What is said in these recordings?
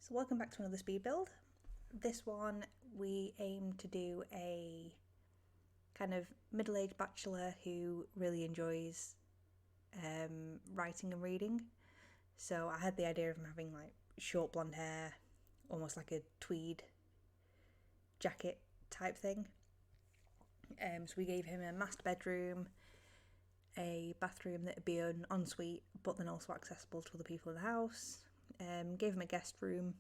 So welcome back to another speed build. This one we aim to do a kind of middle-aged bachelor who really enjoys writing and reading. So I had the idea of him having like short blonde hair, almost like a tweed jacket type thing. So we gave him a master bedroom, a bathroom that would be an ensuite but then also accessible to other people in the house. Gave him a guest room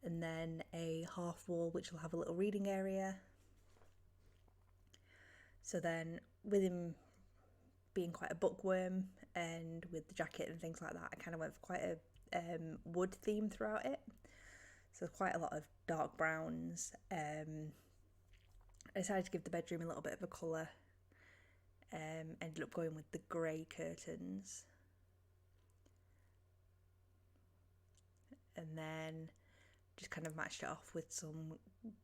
and then a half wall which will have a little reading area. So then with him being quite a bookworm and with the jacket and things like that, I kind of went for quite a wood theme throughout it. So quite a lot of dark browns. I decided to give the bedroom a little bit of a colour. Ended up going with the grey curtains. And then just kind of matched it off with some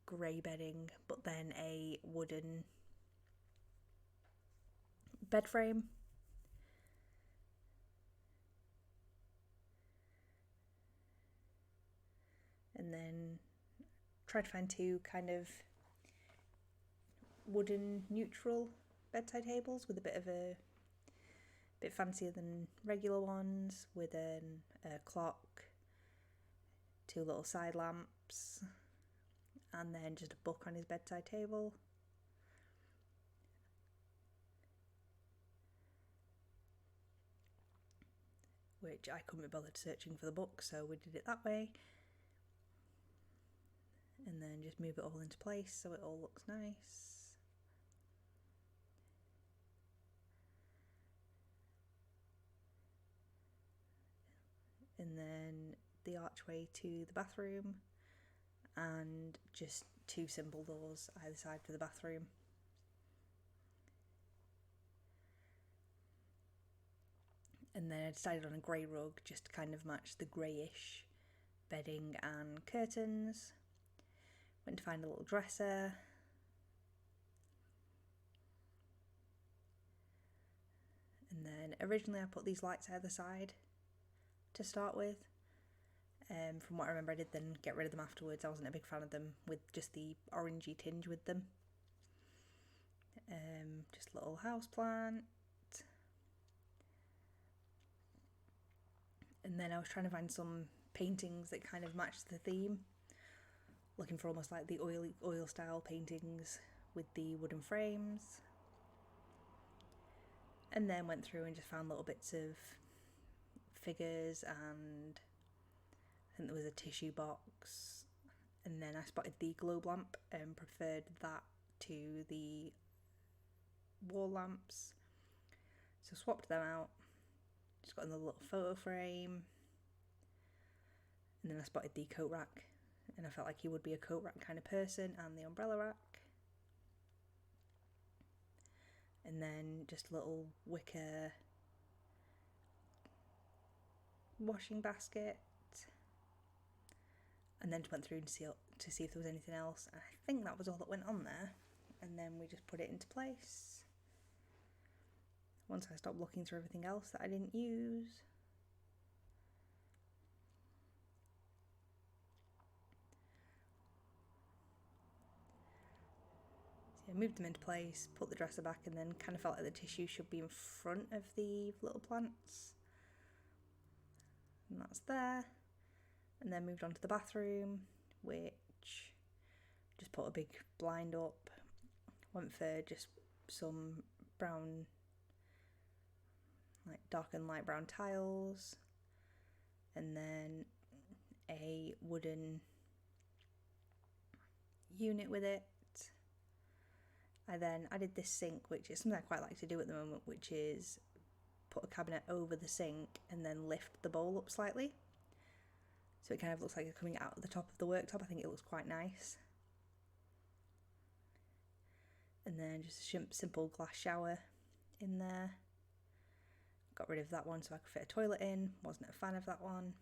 grey bedding, but then a wooden bed frame. And then tried to find two kind of wooden neutral bedside tables with a bit fancier than regular ones, with a clock, two little side lamps, and then just a book on his bedside table. Which I couldn't be bothered searching for the book, so we did it that way. And then just move it all into place so it all looks nice. And then the archway to the bathroom, and just two simple doors either side for the bathroom. And then I decided on a grey rug just to kind of match the greyish bedding and curtains. Went to find a little dresser. And then originally I put these lights either side to start with. From what I remember, I did then get rid of them afterwards. I wasn't a big fan of them with just the orangey tinge with them. Just a little house plant. And then I was trying to find some paintings that kind of matched the theme. Looking for almost like the oil style paintings with the wooden frames. And then went through and just found little bits of figures, and I think there was a tissue box. And then I spotted the globe lamp and preferred that to the wall lamps. So swapped them out. Just got another little photo frame. And then I spotted the coat rack, and I felt like he would be a coat rack kind of person, and the umbrella rack. And then just a little wicker washing basket. And then went through to see if there was anything else. And I think that was all that went on there. And then we just put it into place. Once I stopped looking through everything else that I didn't use. So I moved them into place, put the dresser back, and then kind of felt like the tissue should be in front of the little plants. And that's there. And then moved on to the bathroom, which just put a big blind up. Went for just some brown, like dark and light brown tiles, and then a wooden unit with it. I then added this sink, which is something I quite like to do at the moment, which is put a cabinet over the sink and then lift the bowl up slightly. So it kind of looks like it's coming out of the top of the worktop. I think it looks quite nice. And then just a simple glass shower in there. Got rid of that one so I could fit a toilet in. Wasn't a fan of that one.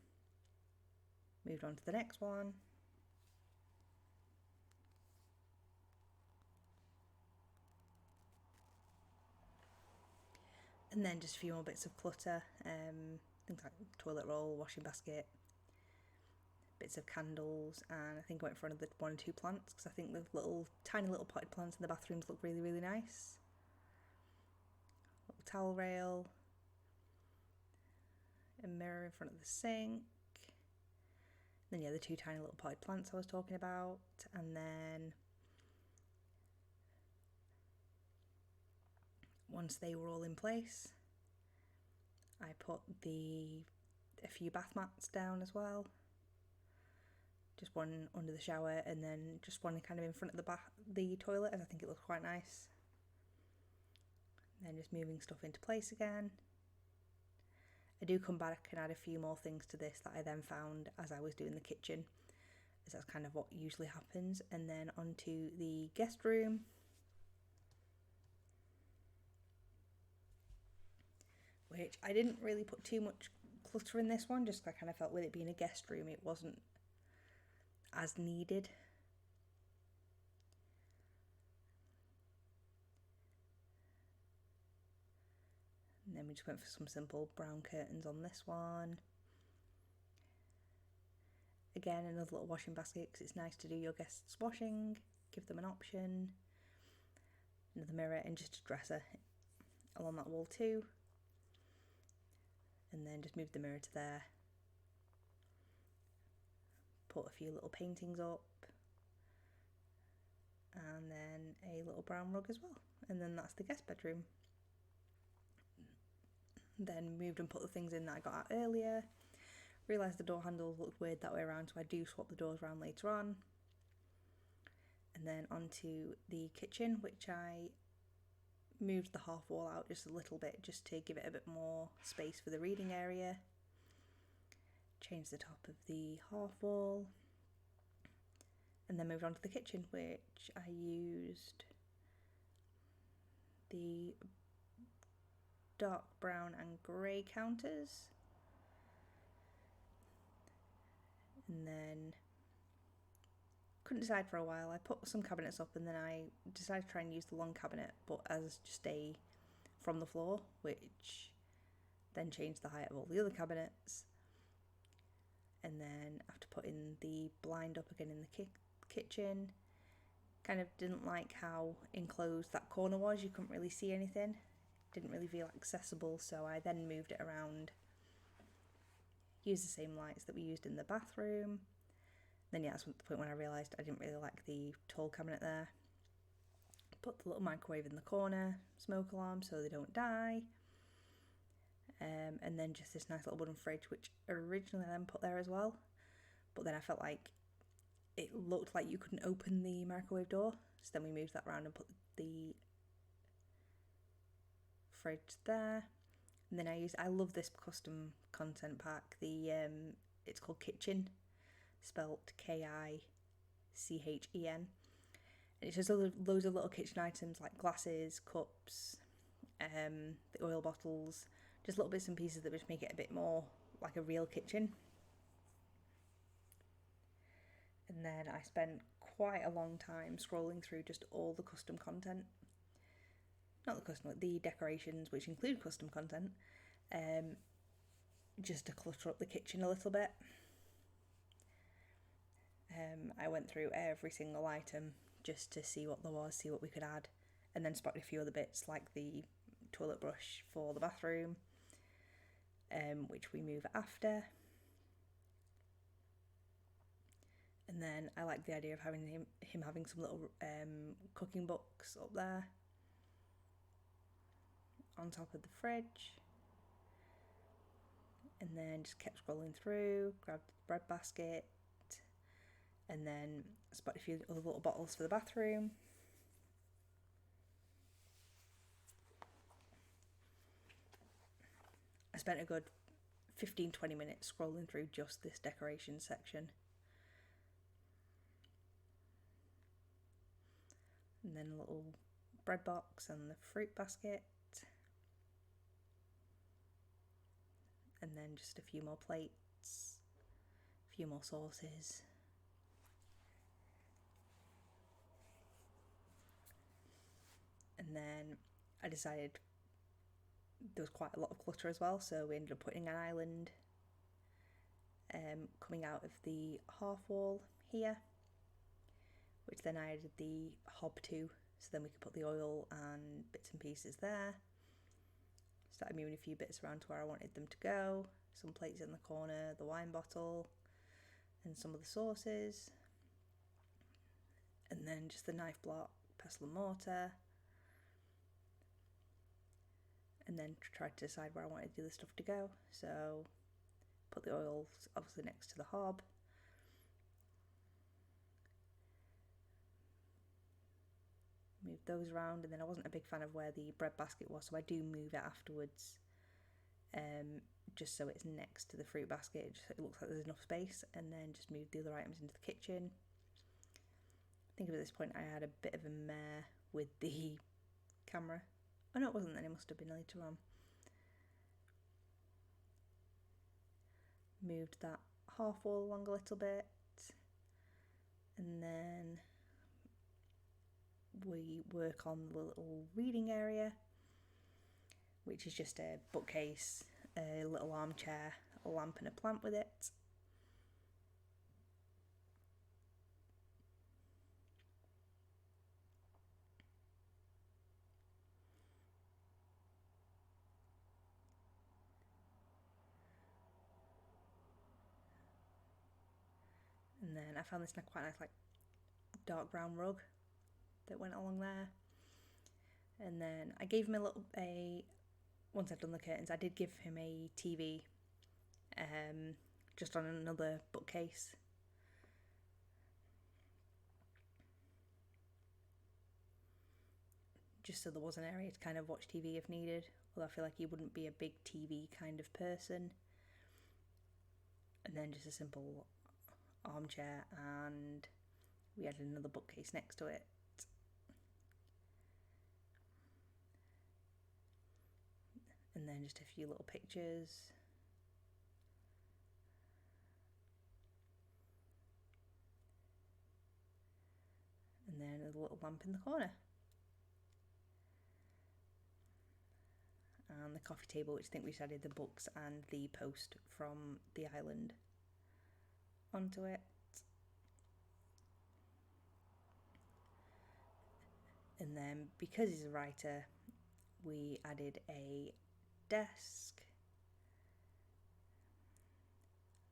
Moved on to the next one. And then just a few more bits of clutter. Things like toilet roll, washing basket, bits of candles, and I think I went for another 1 or 2 plants because I think the tiny little potted plants in the bathrooms look really, really nice. Little towel rail, a mirror in front of the sink. Then the 2 tiny little potted plants I was talking about, and then once they were all in place, I put a few bath mats down as well. Just one under the shower and then just one kind of in front of the toilet, as I think it looks quite nice. And then just moving stuff into place again. I do come back and add a few more things to this that I then found as I was doing the kitchen, as that's kind of what usually happens. And then onto the guest room. Which I didn't really put too much clutter in this one, just because I kind of felt with it being a guest room it wasn't as needed. And then we just went for some simple brown curtains on this one. Again, another little washing basket because it's nice to do your guests' washing, give them an option. Another mirror and just a dresser along that wall too. And then just move the mirror to there. Put a few little paintings up. And then a little brown rug as well. And then that's the guest bedroom. Then moved and put the things in that I got out earlier. Realised the door handles looked weird that way around, so I do swap the doors around later on. And then onto the kitchen, which I moved the half wall out just a little bit, just to give it a bit more space for the reading area. Changed the top of the half wall. And then moved on to the kitchen, which I used the dark brown and grey counters. And then couldn't decide for a while. I put some cabinets up and then I decided to try and use the long cabinet, but as just a from the floor, which then changed the height of all the other cabinets. And then after putting the blind up again in the kitchen, kind of didn't like how enclosed that corner was. You couldn't really see anything. Didn't really feel accessible, so I then moved it around. Used the same lights that we used in the bathroom. Then that's the point when I realised I didn't really like the tall cabinet there. Put the little microwave in the corner, smoke alarm so they don't die. And then just this nice little wooden fridge, which originally I then put there as well. But then I felt like it looked like you couldn't open the microwave door. So then we moved that around and put the fridge there. And then I love this custom content pack. It's called Kitchen, spelt K-I-C-H-E-N. And it's just loads of little kitchen items like glasses, cups, the oil bottles, just little bits and pieces that just make it a bit more like a real kitchen. And then I spent quite a long time scrolling through just all the custom content. Not the decorations, which include custom content, just to clutter up the kitchen a little bit. I went through every single item just to see what there was, see what we could add, and then spotted a few other bits like the toilet brush for the bathroom, which we move after. And then I like the idea of having him having some little cooking books up there on top of the fridge. And then just kept scrolling through, grabbed the bread basket, and then spotted a few other little bottles for the bathroom. I spent a good 15-20 minutes scrolling through just this decoration section. And then a little bread box and the fruit basket. And then just a few more plates, a few more sauces. And then I decided there was quite a lot of clutter as well, so we ended up putting an island coming out of the half wall here, which then I added the hob to, so then we could put the oil and bits and pieces there. Started moving a few bits around to where I wanted them to go. Some plates in the corner, the wine bottle, and some of the sauces. And then just the knife block, pestle and mortar. And then tried to decide where I wanted the other stuff to go. So put the oils obviously next to the hob. Move those around, and then I wasn't a big fan of where the bread basket was, so I do move it afterwards, just so it's next to the fruit basket, just so it looks like there's enough space, and then just move the other items into the kitchen. I think at this point I had a bit of a mare with the camera. Oh no, it wasn't then, it must have been later on. Moved that half wall along a little bit, and then we work on the little reading area, which is just a bookcase, a little armchair, a lamp and a plant with it. And then I found this quite nice like dark brown rug that went along there. And then I gave him once I'd done the curtains, I did give him a TV, just on another bookcase. Just so there was an area to kind of watch TV if needed, although I feel like he wouldn't be a big TV kind of person. And then just a simple armchair, and we had another bookcase next to it. And then just a few little pictures. And then a little lamp in the corner. And the coffee table, which I think we just added the books and the post from the island onto it. And then because he's a writer, we added a desk.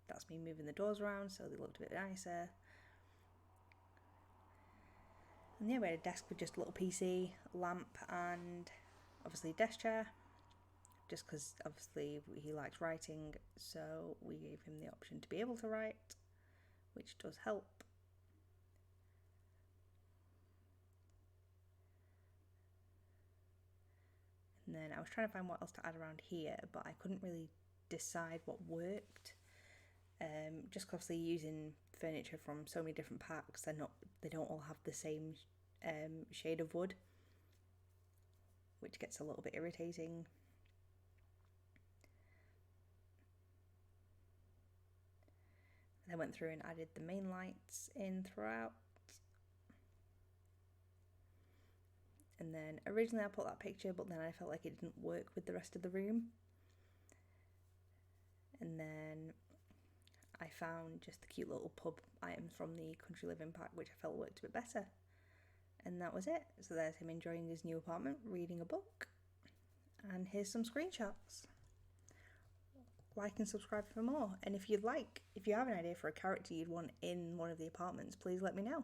That's me moving the doors around so they looked a bit nicer. And yeah, we had a desk with just a little PC, lamp, and obviously a desk chair, just because obviously he likes writing, so we gave him the option to be able to write, which does help. And then I was trying to find what else to add around here, but I couldn't really decide what worked. Just obviously using furniture from so many different packs, they don't all have the same shade of wood, which gets a little bit irritating. And I went through and added the main lights in throughout. And then originally I put that picture, but then I felt like it didn't work with the rest of the room. And then I found just the cute little pub items from the Country Living pack, which I felt worked a bit better. And that was it. So there's him enjoying his new apartment, reading a book. And here's some screenshots. Like and subscribe for more. And if you have an idea for a character you'd want in one of the apartments, please let me know.